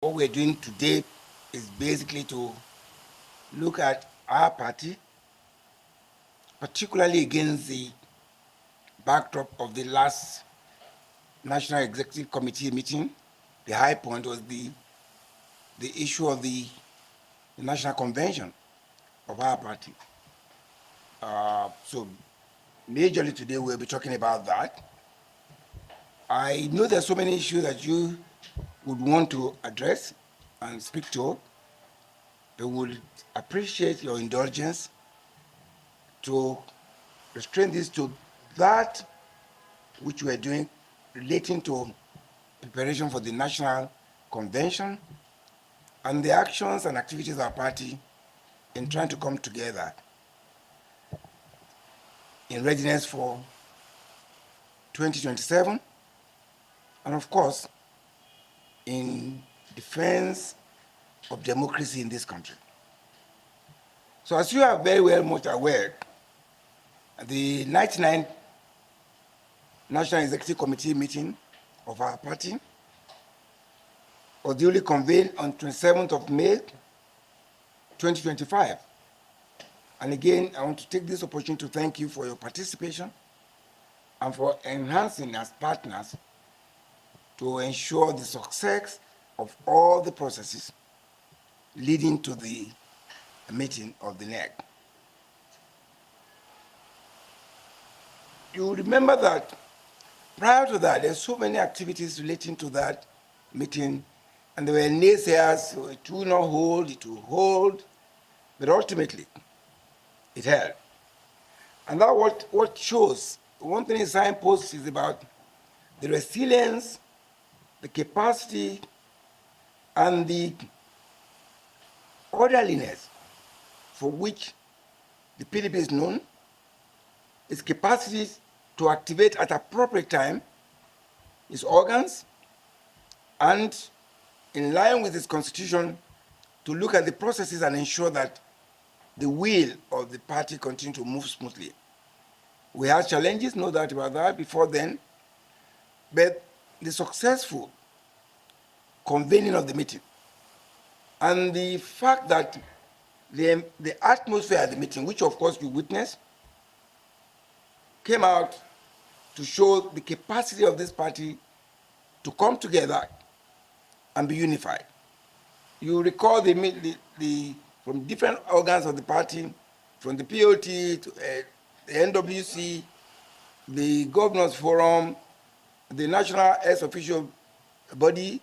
What we're doing today is basically to look at our party, particularly against the backdrop of the last National Executive Committee meeting. The high point was the issue of the National Convention of our party. So majorly today we'll be talking about that. I know there's so many issues that you would want to address and speak to. We would appreciate your indulgence to restrain this to that which we are doing relating to preparation for the National Convention and the actions and activities of our party in trying to come together in readiness for 2027, and of course, in defense of democracy in this country. So as you are very well much aware, the 99th National Executive Committee meeting of our party was duly convened on 27th of May, 2025. And again, I want to take this opportunity to thank you for your participation and for enhancing as partners to ensure the success of all the processes leading to the meeting of the NEC. You remember that prior to that, there's so many activities relating to that meeting, and there were naysayers, so it will not hold, it will hold, but ultimately, it held. And that what shows, one thing in signposts is about the resilience, the capacity, and the orderliness for which the PDP is known, its capacity to activate at appropriate time its organs, and in line with its constitution, to look at the processes and ensure that the will of the party continue to move smoothly. We had challenges, no doubt about that, before then, but the successful convening of the meeting and the fact that the atmosphere at the meeting, which of course you witnessed, came out to show the capacity of this party to come together and be unified. You recall from different organs of the party, from the POT to the NWC, the Governors Forum, the National Ex-Official Body,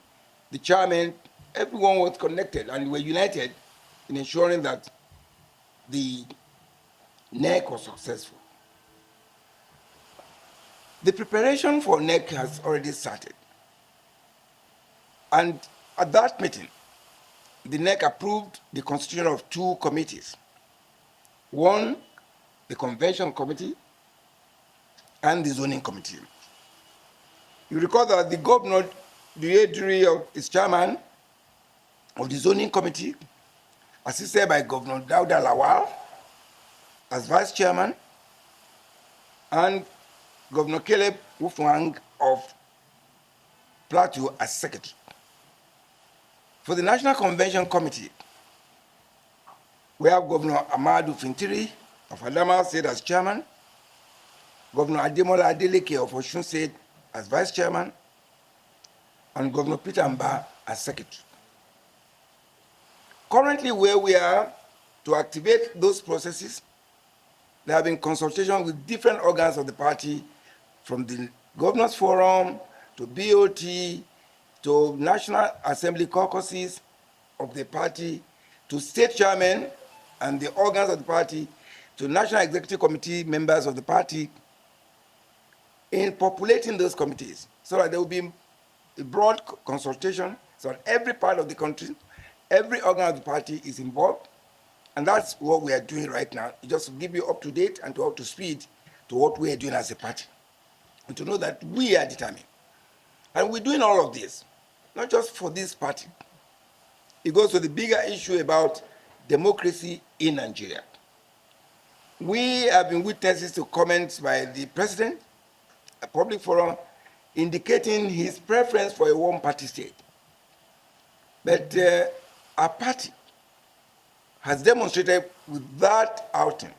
the chairman, everyone was connected and were united in ensuring that the NEC was successful. The preparation for NEC has already started. And at that meeting, the NEC approved the constitution of two committees. One, the Convention Committee, and the Zoning Committee. You recall that the governor, is chairman of the Zoning Committee, assisted by Governor Dauda Lawal as vice chairman, and Governor Caleb Wufwang of Plateau as secretary. For the National Convention Committee, we have Governor Amadou Fintiri of Adamawa State as chairman, Governor Ademola Adeleke of Osun State as vice chairman, and Governor Peter Mba as secretary. Currently, where we are to activate those processes, there have been consultations with different organs of the party, from the Governors Forum to BOT to National Assembly caucuses of the party to state chairmen and the organs of the party to National Executive Committee members of the party, in populating those committees so that there will be a broad consultation so that every part of the country, every organ of the party is involved. And that's what we are doing right now, just to give you up to date and to up to speed to what we are doing as a party. And to know that we are determined. And we're doing all of this, not just for this party. It goes to the bigger issue about democracy in Nigeria. We have been witnesses to comments by the president, a public forum, indicating his preference for a one-party state. But our party has demonstrated with that outing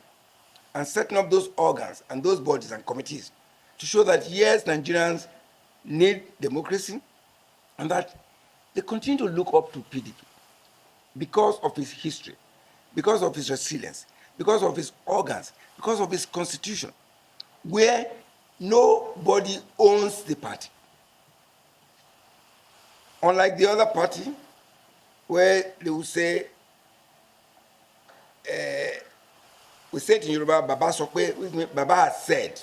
and setting up those organs and those bodies and committees to show that yes, Nigerians need democracy and that they continue to look up to PDP because of its history, because of its resilience, because of its organs, because of its constitution, where nobody owns the party. Unlike the other party, where they will say, we say it in Yoruba, Baba Sokwe, which means Baba has said.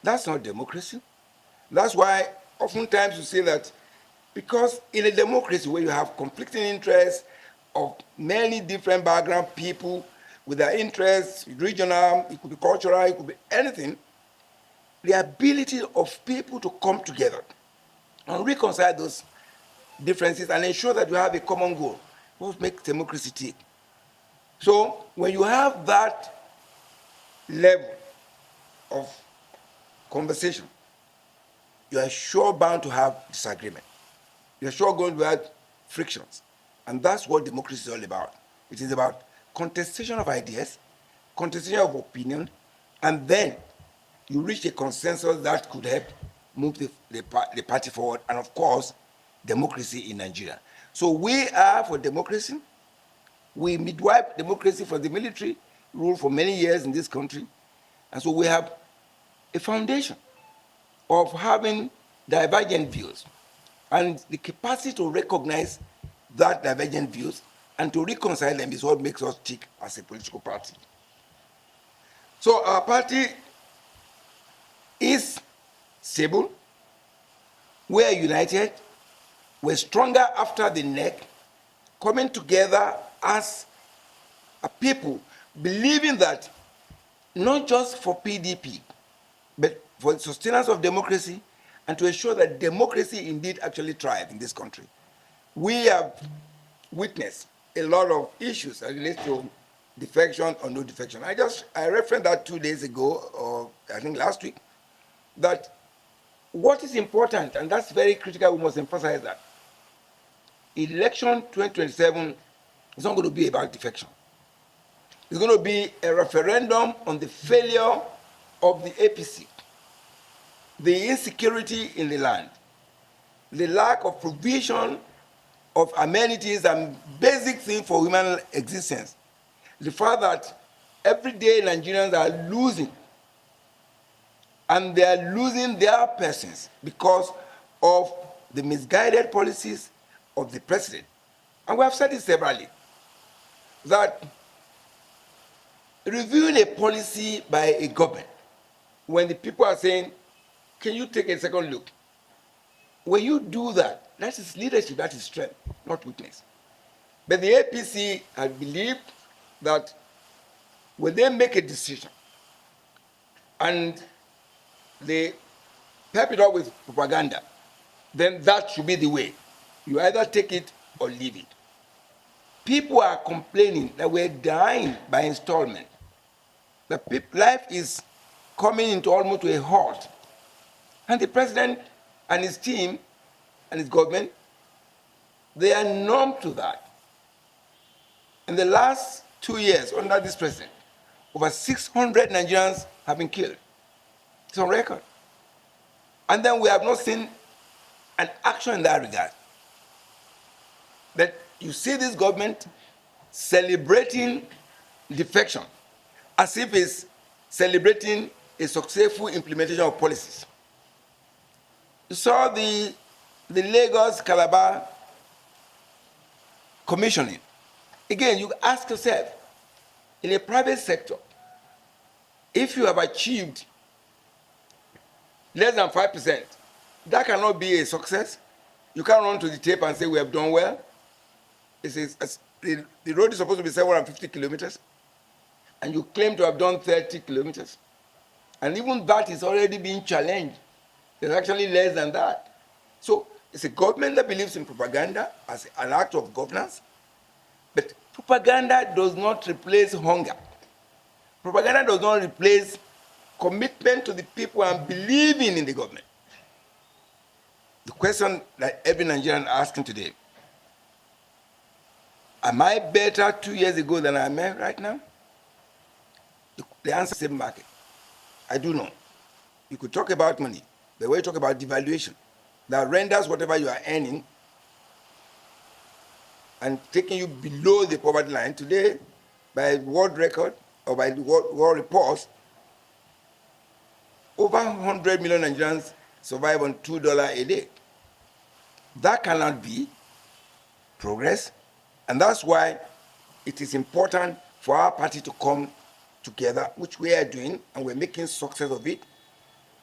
That's not democracy. That's why oftentimes you say that because in a democracy where you have conflicting interests of many different background people with their interests, regional, it could be cultural, it could be anything, the ability of people to come together and reconcile those differences and ensure that you have a common goal what makes democracy tick. So when you have that level of conversation, you are sure bound to have disagreement. You're sure going to have frictions. And that's what democracy is all about. It is about contestation of ideas, contestation of opinion, and then you reach a consensus that could help move the party forward, and of course, democracy in Nigeria. So we are for democracy. We midwife democracy for the military rule for many years in this country. And so we have a foundation of having divergent views and the capacity to recognize that divergent views and to reconcile them is what makes us tick as a political party. So our party is stable, we are united, we're stronger after the neck, coming together as a people, believing that not just for PDP, but for the sustenance of democracy and to ensure that democracy indeed actually thrives in this country. We have witnessed a lot of issues that relate to defection or no defection. I referenced that 2 days ago, or I think last week, that what is important, and that's very critical, we must emphasize that, election 2027 is not going to be about defection. It's going to be a referendum on the failure of the APC, the insecurity in the land, the lack of provision of amenities and basic things for human existence, the fact that every day Nigerians are losing, and they are losing their persons because of the misguided policies of the president. And we have said it severally, that reviewing a policy by a government, when the people are saying, can you take a second look? When you do that, that is leadership, that is strength, not weakness. But the APC has believed that when they make a decision and they pep it up with propaganda, then that should be the way. You either take it or leave it. People are complaining that we're dying by installment. Life is coming into almost to a halt. And the president and his team and his government, they are numb to that. In the last 2 years under this president, over 600 Nigerians have been killed. It's on record. And then we have not seen an action in that regard. That you see this government celebrating defection as if it's celebrating a successful implementation of policies. You saw the Lagos Calabar commissioning. Again, you ask yourself, in a private sector, if you have achieved less than 5%, that cannot be a success. You can't run to the tape and say we have done well. The road is supposed to be 750 kilometers, and you claim to have done 30 kilometers. And even that is already being challenged. There's actually less than that. So it's a government that believes in propaganda as an act of governance, but propaganda does not replace hunger. Propaganda does not replace commitment to the people and believing in the government. The question that every Nigerian is asking today Am I better 2 years ago than I am right now? The answer is the same market. I do know. You could talk about money, but when you talk about devaluation, that renders whatever you are earning and taking you below the poverty line today, by world record or by world reports, over 100 million Nigerians survive on $2 a day. That cannot be progress, and that's why it is important for our party to come together, which we are doing, and we're making success of it.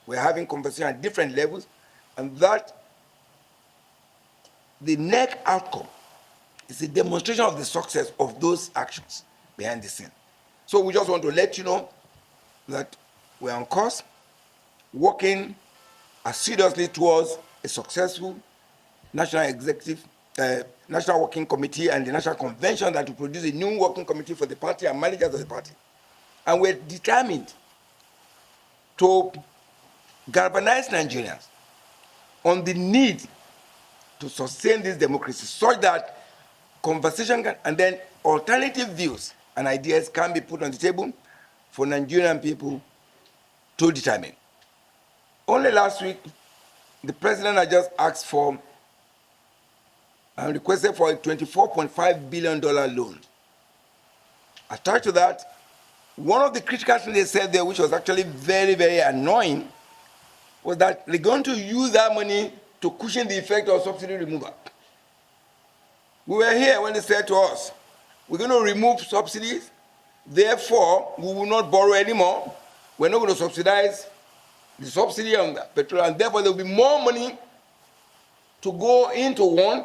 We're having conversation at different levels, and that the next outcome is a demonstration of the success of those actions behind the scene. So we just want to let you know that we're on course, working as seriously towards a successful National Executive, National Working Committee and the National Convention that will produce a new working committee for the party and managers of the party. And we're determined to galvanize Nigerians on the need to sustain this democracy such that conversation can, and then alternative views and ideas can be put on the table for Nigerian people to determine. Only last week, the president had just asked for and requested for a $24.5 billion loan. Attached to that, one of the critical things they said there, which was actually very, very annoying, was that they're going to use that money to cushion the effect of subsidy removal. We were here when they said to us, we're going to remove subsidies, therefore we will not borrow anymore, we're not going to subsidize the subsidy on the petrol, and therefore there will be more money to go into one,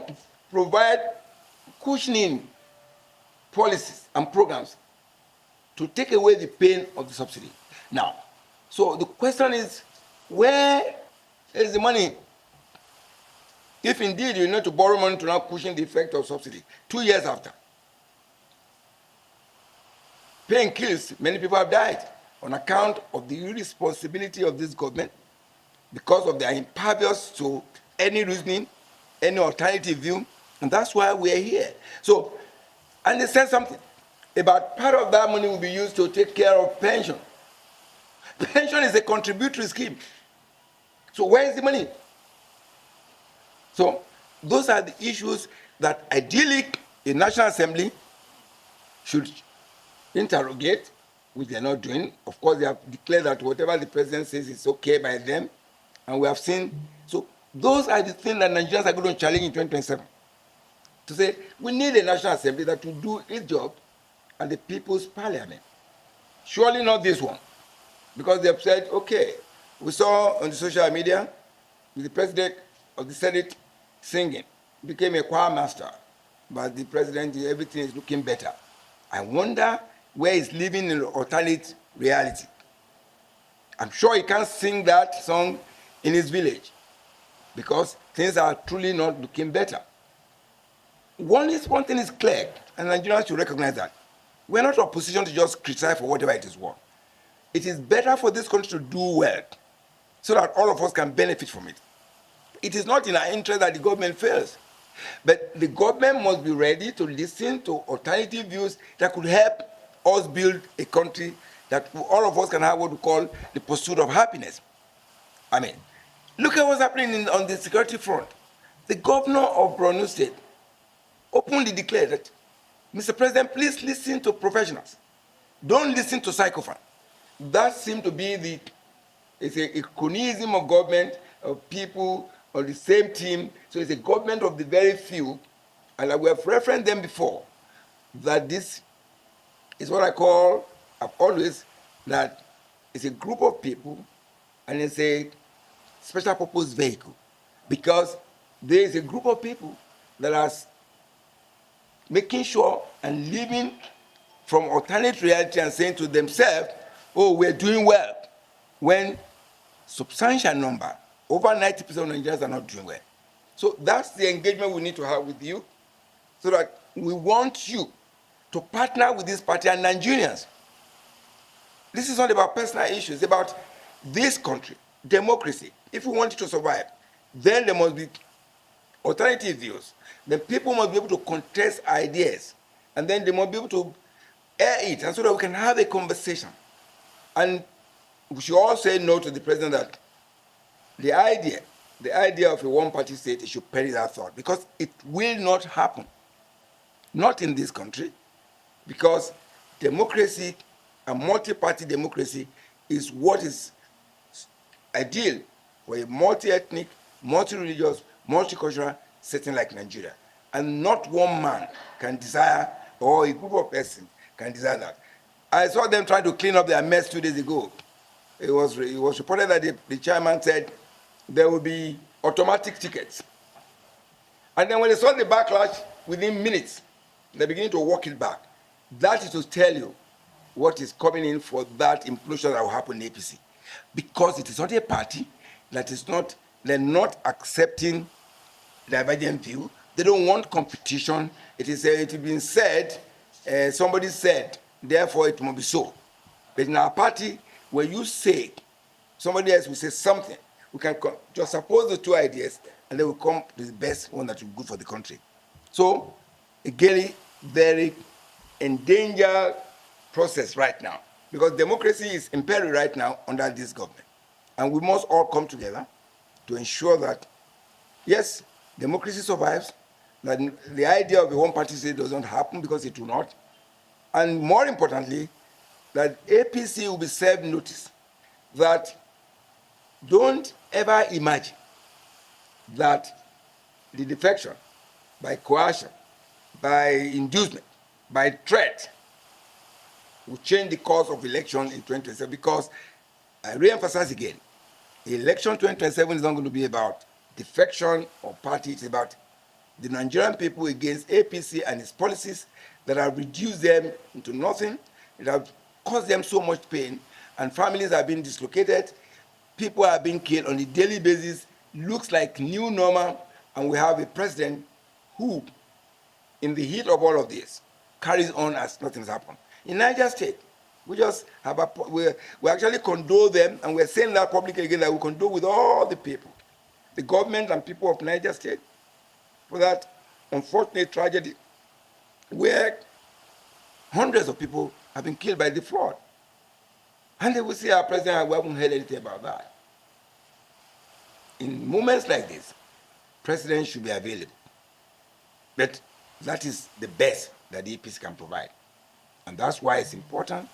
provide cushioning policies and programs to take away the pain of the subsidy. Now, so the question is, where is the money? If indeed you need to borrow money to now cushion the effect of subsidy, 2 years after. Pain kills, many people have died on account of the irresponsibility of this government because of their impervious to any reasoning, any alternative view, and that's why we're here. So, and they said something about part of that money will be used to take care of pension. Pension is a contributory scheme. So where is the money? So those are the issues that ideally a National Assembly should interrogate, which they're not doing. Of course, they have declared that whatever the president says is okay by them, and we have seen. So those are the things that Nigerians are going to challenge in 2027. To say, we need a National Assembly that will do its job and the People's Parliament. Surely not this one. Because they have said, okay, we saw on the social media the president of the Senate singing, became a choir master, but the president, everything is looking better. I wonder where he's living in an alternate reality. I'm sure he can't sing that song in his village because things are truly not looking better. One thing is clear, and Nigerians should recognize that. We're not in a position to just criticize for whatever it is worth. It is better for this country to do well so that all of us can benefit from it. It is not in our interest that the government fails. But the government must be ready to listen to alternative views that could help us build a country that all of us can have what we call the pursuit of happiness. I mean, look at what's happening on the security front. The governor of Borno State openly declared that, Mr. President, please listen to professionals. Don't listen to sycophants. That seems to be it's a cronyism of government, of people on the same team. So it's a government of the very few. And like we have referenced them before, that this is what I call, I've always, that it's a group of people and it's a special purpose vehicle. Because there is a group of people that are making sure and living from alternate reality and saying to themselves, oh, we're doing well, when substantial number, over 90% of Nigerians are not doing well. So that's the engagement we need to have with you, so that we want you to partner with this party and Nigerians. This is not about personal issues, it's about this country, democracy. If we want it to survive, then there must be alternative views. Then people must be able to contest ideas and then they must be able to air it, and so that we can have a conversation. And we should all say no to the president that the idea of a one-party state, it should perish that thought, because it will not happen. Not in this country, because democracy, a multi-party democracy, is what is ideal for a multi-ethnic, multi-religious, multicultural setting like Nigeria. And not one man can desire, or a group of persons can desire that. I saw them trying to clean up their mess 2 days ago. It was reported that the chairman said there will be automatic tickets. And then when they saw the backlash, within minutes, they begin to walk it back. That is to tell you what is coming in for that implosion that will happen in APC. Because it is not a party that is not, they're not accepting divergent view. They don't want competition. It has been said, somebody said, therefore it must be so. But in our party, when you say, somebody else will say something, we can just suppose the two ideas, and they will come to the best one that will be good for the country. So, again, very endangered process right now, because democracy is imperilled right now under this government. And we must all come together to ensure that, yes, democracy survives, that the idea of a one-party state doesn't happen, because it will not. And more importantly, that APC will be served notice that don't ever imagine that the defection by coercion, by inducement, by threat will change the course of election in 2027, because I re-emphasize again, the election 2027 is not going to be about defection or party. It's about the Nigerian people against APC and its policies that have reduced them into nothing. It have caused them so much pain, and families are being dislocated. People are being killed on a daily basis. Looks like new normal, and we have a president who, in the heat of all of this, carries on as nothing's happened. In Niger State, we just have we actually condole them, and we're saying that publicly again, that we condole with all the people, the government and people of Niger State, for that unfortunate tragedy where hundreds of people have been killed by the flood. And they will say our president, we haven't heard anything about that. In moments like this, presidents should be available. But that is the best that the APC can provide. And that's why it's important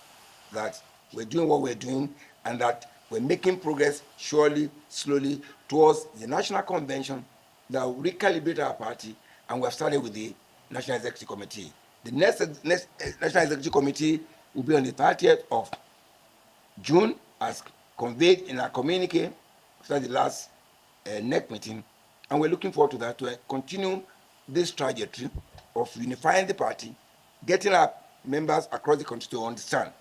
that we're doing what we're doing, and that we're making progress surely, slowly, towards the National Convention that will recalibrate our party, and we have started with the National Executive Committee. The next National Executive Committee will be on the 30th of June, as conveyed in our communique after the last NEC meeting, and we're looking forward to that, to continue this trajectory of unifying the party, getting our members across the country to understand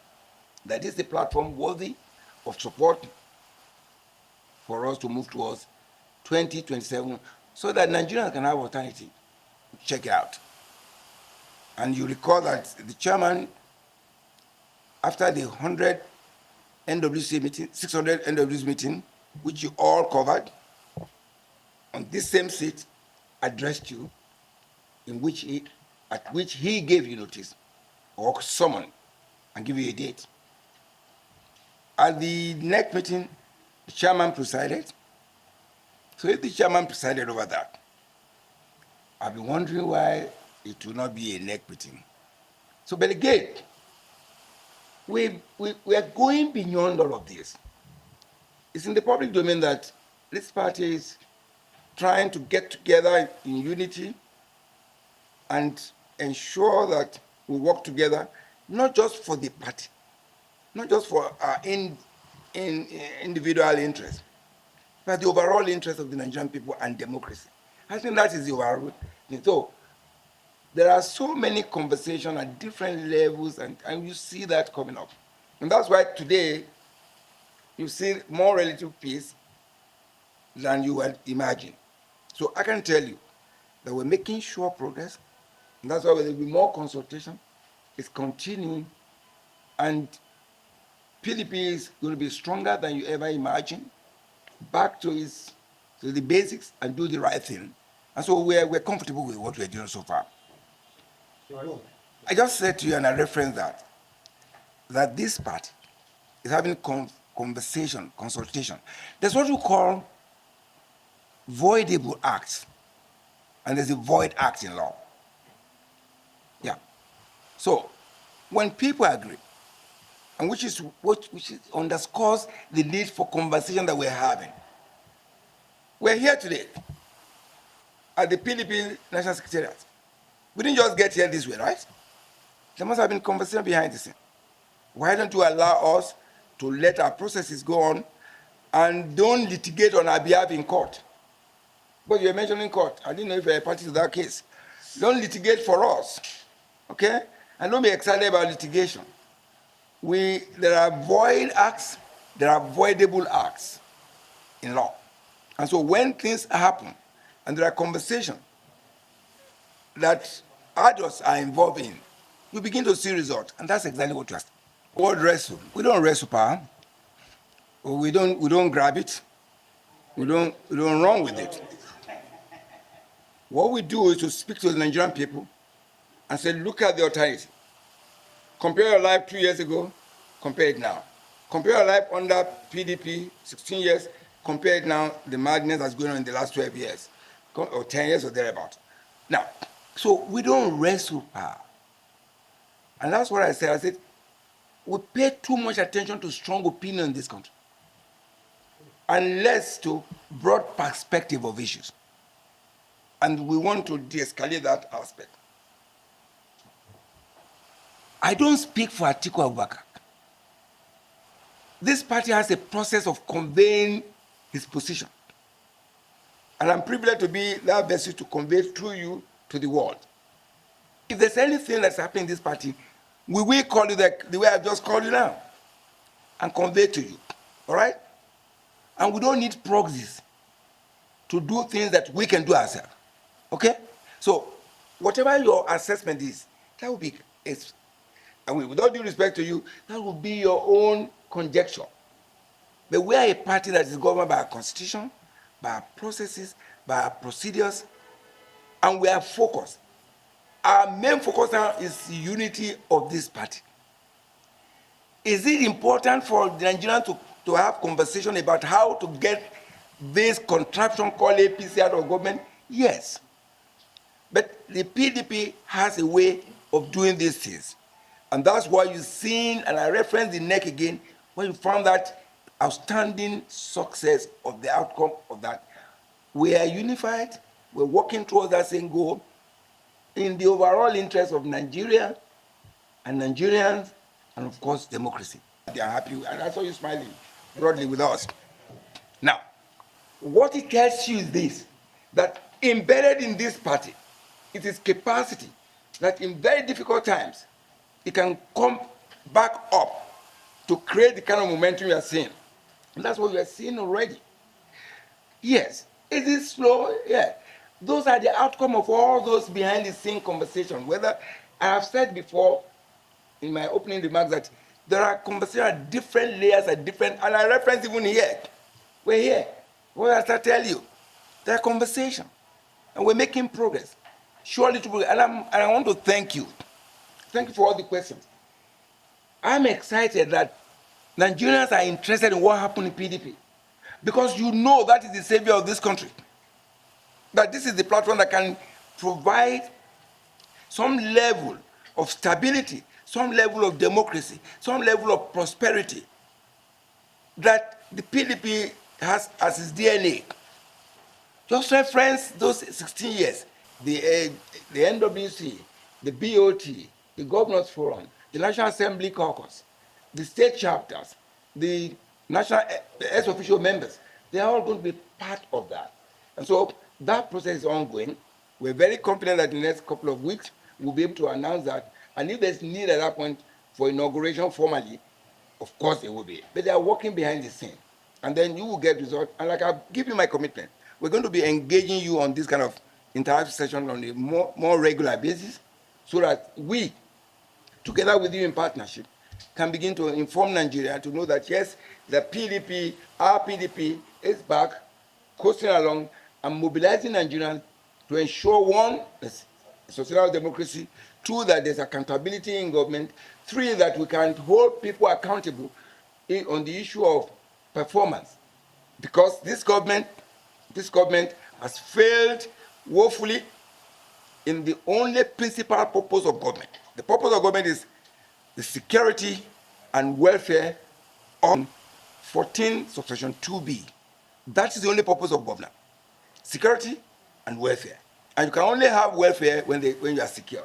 that this is a platform worthy of support for us to move towards 2027, so that Nigerians can have alternative. Check it out. And you recall that the chairman, after the 100 NWC meeting, 600 NWC meeting, which you all covered, on this same seat, addressed you, at which he gave you notice or summon and give you a date. At the next meeting, the chairman presided. So if the chairman presided over that, I've been wondering why it will not be a next meeting. So, but again, we are going beyond all of this. It's in the public domain that this party is trying to get together in unity and ensure that we work together, not just for the party, not just for our individual interests, but the overall interest of the Nigerian people and democracy. I think that is the overall thing. So there are so many conversations at different levels, and you see that coming up. And that's why today you see more relative peace than you had imagined. So I can tell you that we're making sure progress, and that's why there will be more consultation. It's continuing, and PDP is going to be stronger than you ever imagined, back to the basics and do the right thing. And so we're comfortable with what we're doing so far. I just said to you, and I referenced that this party is having consultation. There's what we call voidable acts, and there's a void act in law. Yeah. So when people agree, and which underscores the need for conversation that we're having. We're here today at the PDP National Secretariat. We didn't just get here this way, right? There must have been conversation behind the scene. Why don't you allow us to let our processes go on and don't litigate on our behalf in court? But you're mentioning court. I didn't know if you're a party to that case. Don't litigate for us, okay? And don't be excited about litigation. There are void acts, there are voidable acts in law. And so when things happen and there are conversations that adults are involved in, you begin to see results. And that's exactly what you asked. What wrestle? We don't wrestle power. We don't grab it. We don't run with it. What we do is to speak to the Nigerian people and say, look at the alternative. Compare your life 2 years ago, compare it now. Compare your life under PDP, 16 years, compare it now, the madness that's going on in the last 12 years, or 10 years or thereabout. Now, so we don't wrestle power. And that's what I said. I said, we pay too much attention to strong opinion in this country, and less to broad perspective of issues. And we want to de-escalate that aspect. I don't speak for Atiku Abubakar. This party has a process of conveying his position. And I'm privileged to be that vessel to convey through you to the world. If there's anything that's happening in this party, we will call you the way I've just called you now and convey to you, all right? And we don't need proxies to do things that we can do ourselves, okay? So whatever your assessment is, that will be, and with all due respect to you, that will be your own conjecture. But we are a party that is governed by our constitution, by our processes, by our procedures, and we are focused. Our main focus now is the unity of this party. Is it important for the Nigerians to have conversation about how to get this contraption called APC out of government? Yes. But the PDP has a way of doing these things. And that's why you've seen, and I reference the neck again, when you found that outstanding success of the outcome of that. We are unified, we're working towards that same goal in the overall interest of Nigeria and Nigerians, and of course, democracy. They are happy, and I saw you smiling broadly with us. Now, what it tells you is this, that embedded in this party, it is capacity that in very difficult times, it can come back up to create the kind of momentum you are seeing. And that's what we are seeing already. Yes, is it slow? Yeah. Those are the outcome of all those behind the scene conversations. Whether I have said before in my opening remarks that there are conversations at different layers, at different, and I reference even here. We're here. What I start tell you, there are conversations, and we're making progress. Surely to progress. And I want to thank you. Thank you for all the questions. I'm excited that Nigerians are interested in what happened in PDP, because you know that is the savior of this country. That this is the platform that can provide some level of stability, some level of democracy, some level of prosperity that the PDP has as its DNA. Just reference those 16 years, the NWC, the BOT, the Governors Forum, the National Assembly Caucus, the state chapters, the national ex-official members. They are all going to be part of that. And so that process is ongoing. We're very confident that in the next couple of weeks, we'll be able to announce that. And if there's need at that point for inauguration formally, of course there will be. But they are working behind the scene. And then you will get results. And like I've given you my commitment, we're going to be engaging you on this kind of interactive session on a more regular basis, so that we, together with you in partnership, can begin to inform Nigeria to know that yes, the PDP, our PDP, is back, coasting along and mobilizing Nigerians to ensure, one, social democracy. 2, that there's accountability in government. 3, that we can hold people accountable on the issue of performance. Because this government has failed woefully in the only principal purpose of government. The purpose of government is the security and welfare of 14 subsection 2B. That is the only purpose of government. Security and welfare. And you can only have welfare when you are secure.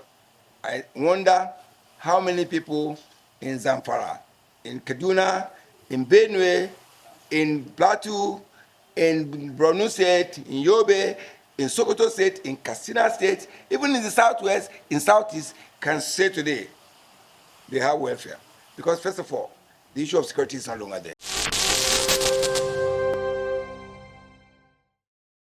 I wonder how many people in Zamfara, in Kaduna, in Benue, in Plateau, in Borno State, in Yobe, in Sokoto State, in Katsina State, even in the Southwest, in Southeast, can say today they have welfare. Because first of all, the issue of security is no longer there.